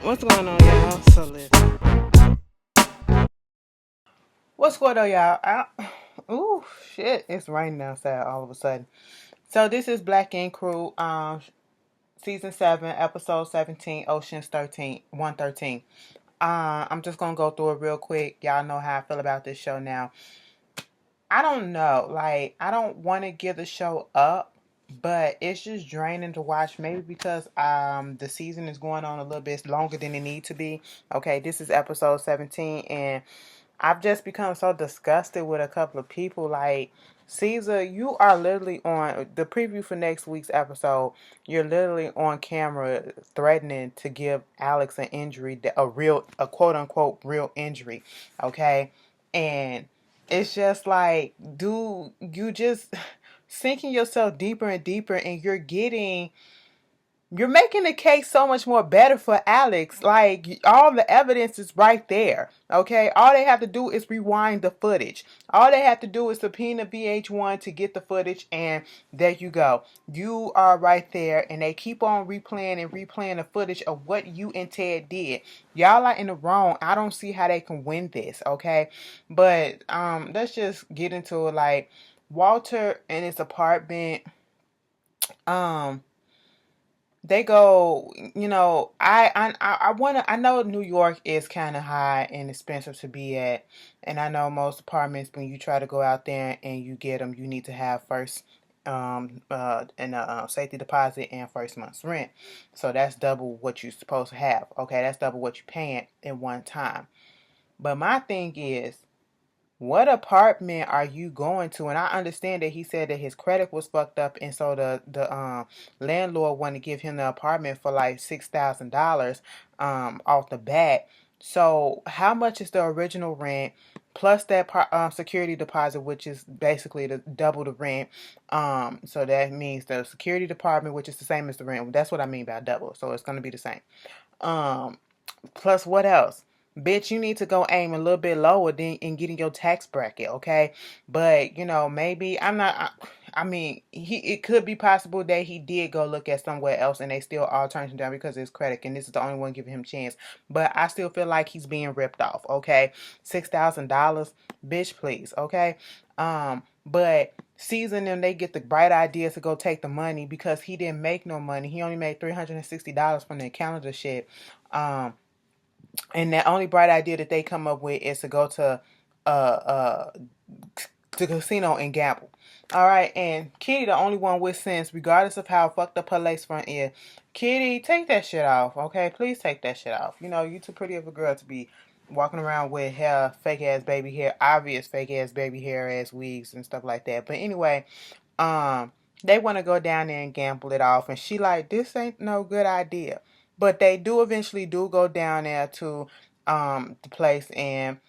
What's going on, y'all? So listen. What's going on, y'all? Ooh, shit! It's raining outside all of a sudden. So this is Black Ink Crew, season 7, episode 17, Ocean's 113. I'm just gonna go through it real quick. Y'all know how I feel about this show now. I don't know, like I don't want to give the show up, but it's just draining to watch. Maybe because the season is going on a little bit longer than it need to be. Okay, this is episode 17, and I've just become so disgusted with a couple of people. Like, Caesar, you are literally on the preview for next week's episode. You're literally on camera threatening to give Alex an injury, a quote unquote real injury. Okay. And it's just like, dude, you just sinking yourself deeper and deeper, and you're making the case so much more better for Alex. Like, all the evidence is right there. Okay? All they have to do is rewind the footage. All they have to do is subpoena VH1 to get the footage, and there you go. You are right there, and they keep on replaying and replaying the footage of what you and Ted did. Y'all are in the wrong. I don't see how they can win this, okay? But let's just get into it. Like, Walter in his apartment, um they go, I know New York is kind of high and expensive to be at, and I know most apartments, when you try to go out there and you get them, you need to have first and a safety deposit and first month's rent. So that's double what you're supposed to have. Okay, that's double what you're paying in one time. But my thing is, what apartment are you going to? And I understand that he said that his credit was fucked up, and so the landlord wanted to give him the apartment for like $6,000 off the bat. So how much is the original rent plus that security deposit, which is basically the double the rent? So that means the security deposit, which is the same as the rent. That's what I mean by double. So it's going to be the same. Um, Plus, what else? Bitch, you need to go aim a little bit lower than in getting your tax bracket, okay? But, maybe I'm not. I mean, it could be possible that he did go look at somewhere else and they still all turned him down because of his credit, and this is the only one giving him a chance. But I still feel like he's being ripped off, okay? $6,000, bitch, please, okay? But season them, they get the bright idea to go take the money because he didn't make no money. He only made $360 from the Canada shit. And the only bright idea that they come up with is to go uh uh to casino and gamble. All right, and Kitty, the only one with sense, regardless of how fucked up her lace front is. Kitty, take that shit off, okay? Please take that shit off. You too pretty of a girl to be walking around with hair, fake ass baby hair, obvious fake ass baby hair ass wigs and stuff like that. But anyway, um, they want to go down there and gamble it off, and she like, this ain't no good idea. But they do eventually do go down there to the place, and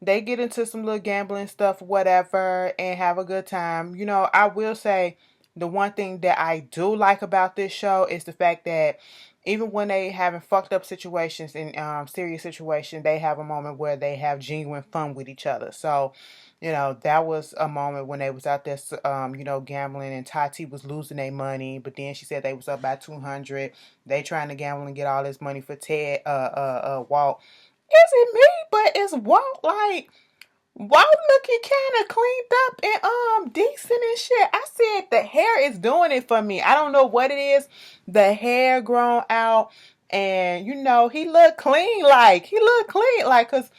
they get into some little gambling stuff, whatever, and have a good time. I will say the one thing that I do like about this show is the fact that even when they having fucked up situations and serious situations, they have a moment where they have genuine fun with each other. So, that was a moment when they was out there, gambling, and Tati was losing their money, but then she said they was up by 200. They trying to gamble and get all this money for Ted, Walt. Is it me? But it's Walt, like, Walt looking kind of cleaned up and decent and shit. I said the hair is doing it for me. I don't know what it is. The hair grown out, and he looked clean, like, cause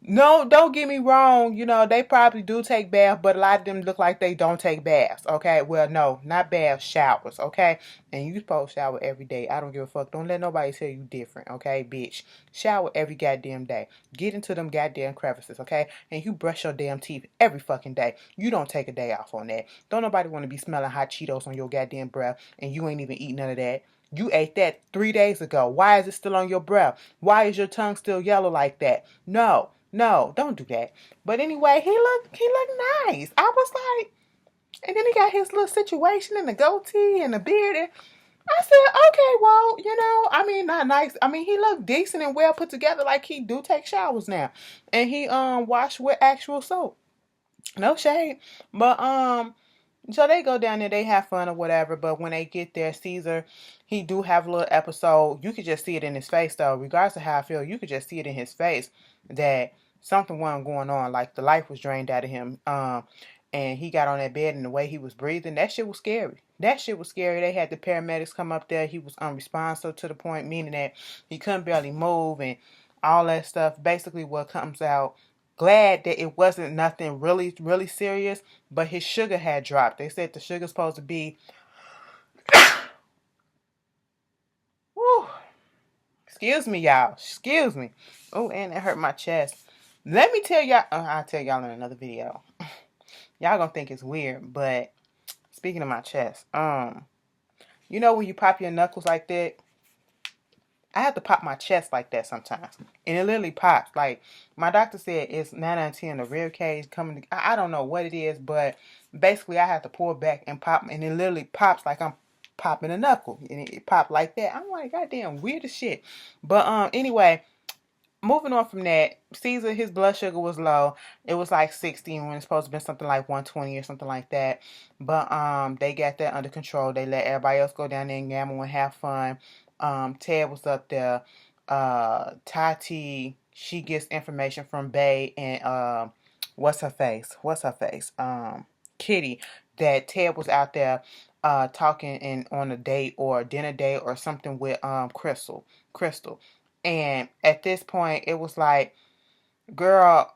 no, don't get me wrong. They probably do take baths, but a lot of them look like they don't take baths. Okay, well, no, not baths, showers. Okay, and you supposed to shower every day. I don't give a fuck. Don't let nobody tell you different. Okay, bitch, shower every goddamn day. Get into them goddamn crevices. Okay, and you brush your damn teeth every fucking day. You don't take a day off on that. Don't nobody want to be smelling hot Cheetos on your goddamn breath, and you ain't even eat none of that. You ate that 3 days ago. Why is it still on your breath? Why is your tongue still yellow like that? No. No, don't do that. But anyway, he looked nice. I was like, and then he got his little situation and the goatee and the beard. And I said, okay, well, I mean, not nice. I mean, he looked decent and well put together, like he do take showers now, and he washed with actual soap. No shade, but so they go down there, they have fun or whatever. But when they get there, Caesar, he do have a little episode. You could just see it in his face, though. Regardless of how I feel, you could just see it in his face that something wasn't going on. Like the life was drained out of him. And he got on that bed and the way he was breathing, that shit was scary. That shit was scary. They had the paramedics come up there. He was unresponsive to the point, meaning that he couldn't barely move and all that stuff. Basically, what comes out, glad that it wasn't nothing really, really serious, but his sugar had dropped. They said the sugar's supposed to be, whew, excuse me, y'all. Excuse me. Oh, and it hurt my chest. Let me tell y'all, I'll tell y'all in another video. Y'all gonna think it's weird, but speaking of my chest, you know when you pop your knuckles like that? I have to pop my chest like that sometimes. And it literally pops. Like, my doctor said it's 9 out of 10, the rib cage coming. I don't know what it is, but basically I have to pull back and pop. And it literally pops like I'm popping a knuckle. And it popped like that. I'm like, goddamn, weird as shit. But anyway, moving on from that, Caesar, his blood sugar was low. It was like 60 when it's supposed to be something like 120 or something like that. But they got that under control. They let everybody else go down there and gamble and have fun. Ted was up there. Tati, she gets information from Bay and what's her face? Kitty, that Ted was out there talking and on a date or a dinner date or something with Crystal. And at this point, it was like, girl,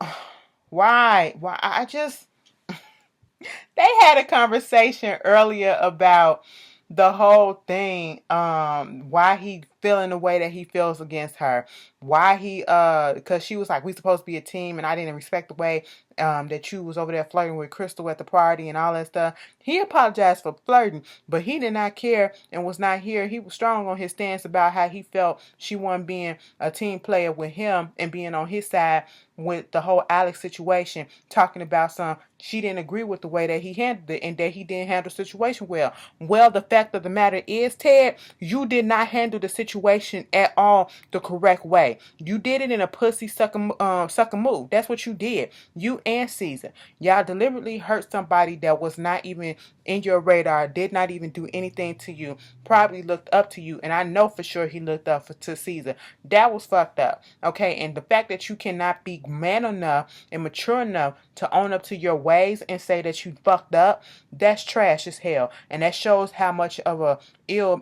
why? I just, they had a conversation earlier about the whole thing, why he feeling the way that he feels against her, why he, because she was like, we supposed to be a team, and I didn't respect the way that you was over there flirting with Crystal at the party and all that stuff. He apologized for flirting, but he did not care and was not here. He was strong on his stance about how he felt she wasn't being a team player with him and being on his side with the whole Alex situation, talking about she didn't agree with the way that he handled it and that he didn't handle the situation well. Well, the fact of the matter is, Ted, you did not handle the situation at all the correct way. You did it in a pussy sucker move. That's what you did. You and Caesar. Y'all deliberately hurt somebody that was not even in your radar, did not even do anything to you, probably looked up to you, and I know for sure he looked up to Caesar. That was fucked up. Okay, and the fact that you cannot be man enough and mature enough to own up to your ways and say that you fucked up, that's trash as hell. And that shows how much of a ill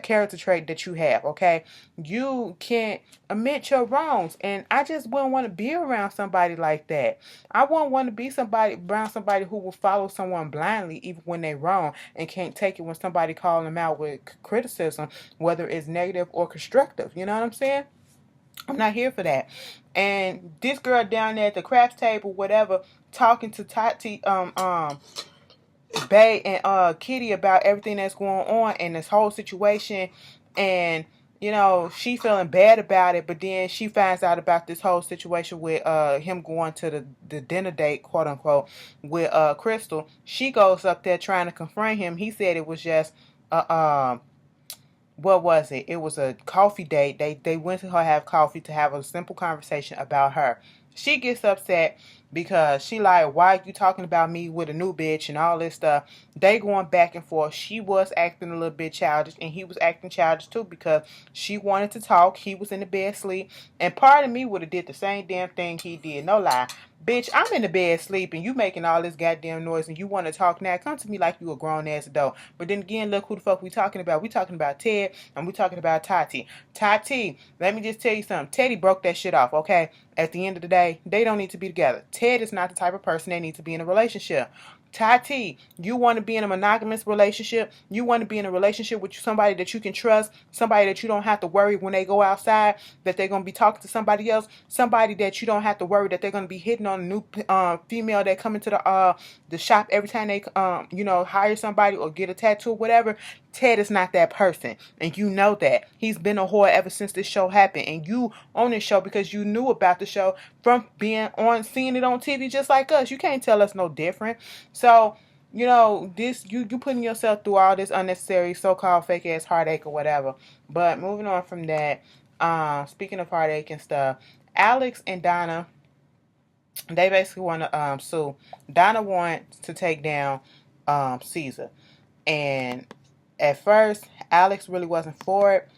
character trait that you have, okay? You can't admit your wrongs, and I just wouldn't want to be around somebody like that. I wouldn't want to be around somebody who will follow someone blindly even when they're wrong and can't take it when somebody calling them out with criticism, whether it's negative or constructive. You know what I'm saying? I'm not here for that. And this girl down there at the craps table, whatever, talking to Tati, Bay and Kitty about everything that's going on and this whole situation, and you know she feeling bad about it, but then she finds out about this whole situation with him going to the dinner date, quote unquote, with Crystal. She goes up there trying to confront him. He said it was just what was it? It was a coffee date. They went to her have coffee to have a simple conversation about her. She gets upset because she like, why are you talking about me with a new bitch and all this stuff? They going back and forth. She was acting a little bit childish and he was acting childish too because she wanted to talk. He was in the bed asleep. And part of me would have did the same damn thing he did. No lie. Bitch, I'm in the bed sleeping. You making all this goddamn noise and you want to talk now. Come to me like you a grown ass adult. But then again, look who the fuck we talking about. We talking about Ted and we talking about Tati. Tati, let me just tell you something. Teddy broke that shit off, okay? At the end of the day, they don't need to be together. Ted is not the type of person that needs to be in a relationship. Tati, you want to be in a monogamous relationship? You want to be in a relationship with somebody that you can trust, somebody that you don't have to worry when they go outside that they're going to be talking to somebody else, somebody that you don't have to worry that they're going to be hitting on a new female that come into the shop every time they hire somebody or get a tattoo or whatever. Ted is not that person, and you know that. He's been a whore ever since this show happened, and you own this show because you knew about the show from seeing it on TV just like us. You can't tell us no different. So, this you putting yourself through all this unnecessary so-called fake ass heartache or whatever. But moving on from that, speaking of heartache and stuff, Alex and Donna, they basically want to sue. Donna wants to take down Caesar, and at first, Alex really wasn't for it,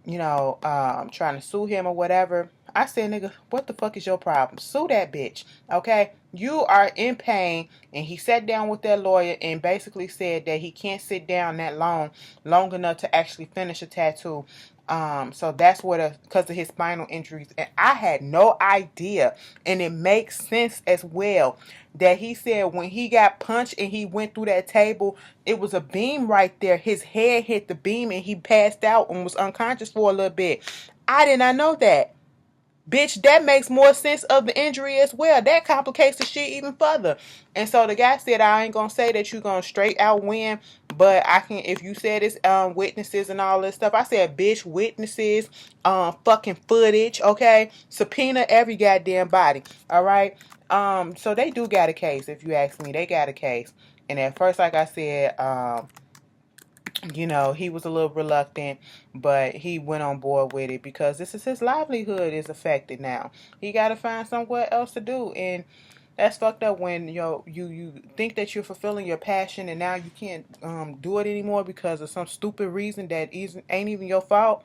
trying to sue him or whatever. I said, nigga, what the fuck is your problem? Sue that bitch, okay? You are in pain. And he sat down with that lawyer and basically said that he can't sit down that long enough to actually finish a tattoo. So that's what, because of his spinal injuries. And I had no idea. And it makes sense as well that he said when he got punched and he went through that table, it was a beam right there. His head hit the beam and he passed out and was unconscious for a little bit. I did not know that. Bitch, that makes more sense of the injury as well. That complicates the shit even further. And so the guy said, I ain't gonna say that you're gonna straight out win, but I can, if you said it's witnesses and all this stuff. I said, bitch, witnesses, fucking footage, okay? Subpoena every goddamn body. Alright? So they do got a case, if you ask me. They got a case. And at first, like I said, he was a little reluctant, but he went on board with it because this is his livelihood is affected now. He got to find somewhere else to do, and that's fucked up when you think that you're fulfilling your passion and now you can't do it anymore because of some stupid reason that ain't even your fault.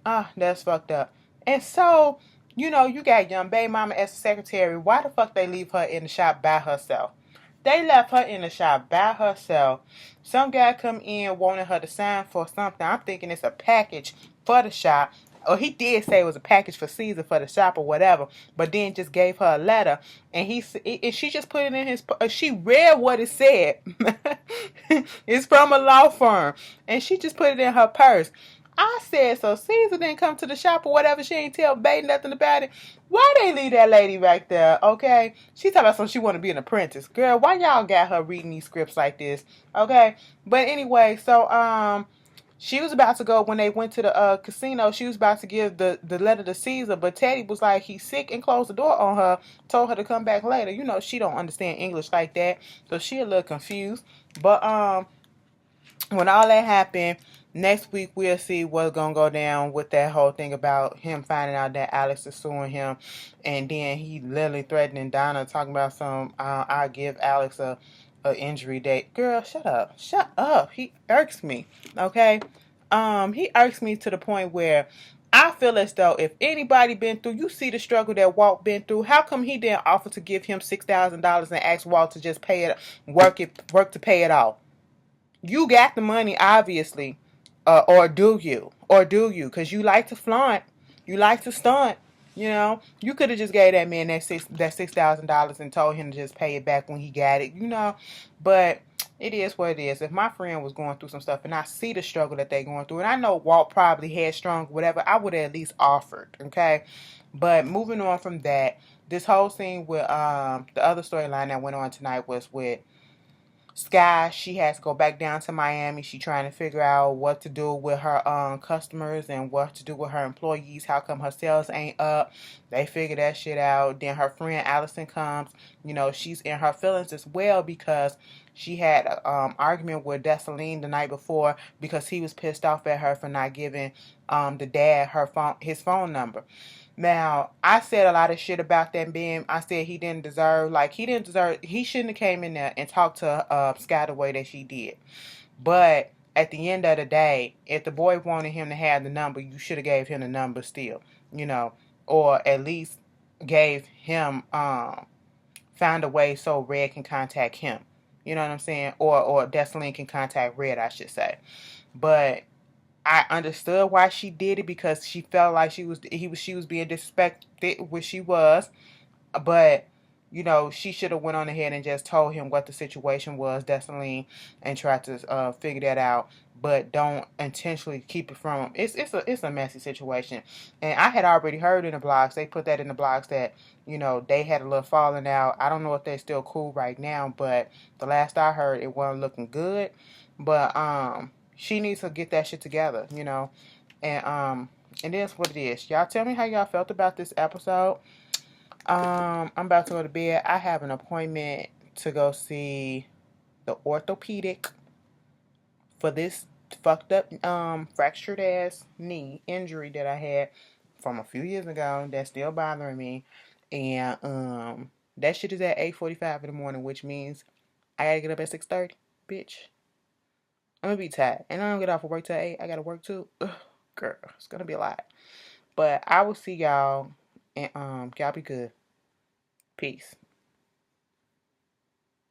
That's fucked up. And so, you got young baby mama as a secretary. Why the fuck they leave her in the shop by herself? They left her in the shop by herself. Some guy come in wanting her to sign for something. I'm thinking it's a package for the shop. Or he did say it was a package for Caesar for the shop or whatever, but then just gave her a letter, and she just put it in his. She read what it said. It's from a law firm, and she just put it in her purse. I said, so Caesar didn't come to the shop or whatever. She ain't tell Bay nothing about it. Why they leave that lady right there, okay? She talking about something she want to be an apprentice. Girl, why y'all got her reading these scripts like this, okay? But anyway, so, she was about to go, when they went to the casino, she was about to give the letter to Caesar, but Teddy was like, he's sick, and closed the door on her, told her to come back later. She don't understand English like that, so she a little confused. But, when all that happened, next week we'll see what's gonna go down with that whole thing about him finding out that Alex is suing him, and then he literally threatening Donna, talking about I'll give Alex a injury date. Girl, shut up. He irks me. Okay, he irks me to the point where I feel as though if anybody been through, you see the struggle that Walt been through. How come he didn't offer to give him $6,000 and ask Walt to just pay it, work to pay it off? You got the money, obviously, or do you? Or do you? Because you like to flaunt, you like to stunt. You could have just gave that man that $6,000 and told him to just pay it back when he got it. But it is what it is. If my friend was going through some stuff and I see the struggle that they're going through, and I know Walt probably headstrong, whatever, I would have at least offered. Okay, but moving on from that, this whole scene with the other storyline that went on tonight was with Sky. She has to go back down to Miami. She trying to figure out what to do with her customers and what to do with her employees. How come her sales ain't up? They figure that shit out. Then her friend Allison comes. She's in her feelings as well because she had an argument with Dessalines the night before because he was pissed off at her for not giving the dad his phone number. Now, I said a lot of shit about that being. I said he shouldn't have came in there and talked to Sky the way that she did. But at the end of the day, if the boy wanted him to have the number, you should have gave him the number still, or at least gave him, found a way so Red can contact him. You know what I'm saying? Or Dessalines can contact Red, I should say. But I understood why she did it because she felt like she was being disrespected, which she was. But she should have went on ahead and just told him what the situation was, Dessalines, and tried to figure that out. But don't intentionally keep it from him. It's a messy situation, and I had already heard in the blogs, they put that in the blogs that they had a little falling out. I don't know if they're still cool right now, but the last I heard, it wasn't looking good. But she needs to get that shit together, and it is what it is. Y'all tell me how y'all felt about this episode. I'm about to go to bed. I have an appointment to go see the orthopedic for this fucked up fractured ass knee injury that I had from a few years ago that's still bothering me. And that shit is at 8:45 in the morning, which means I gotta get up at 6:30. Bitch. I'm gonna be tired. And I don't get off of work till 8. I gotta work too. Ugh, girl, it's gonna be a lot. But I will see y'all and y'all be good. Peace.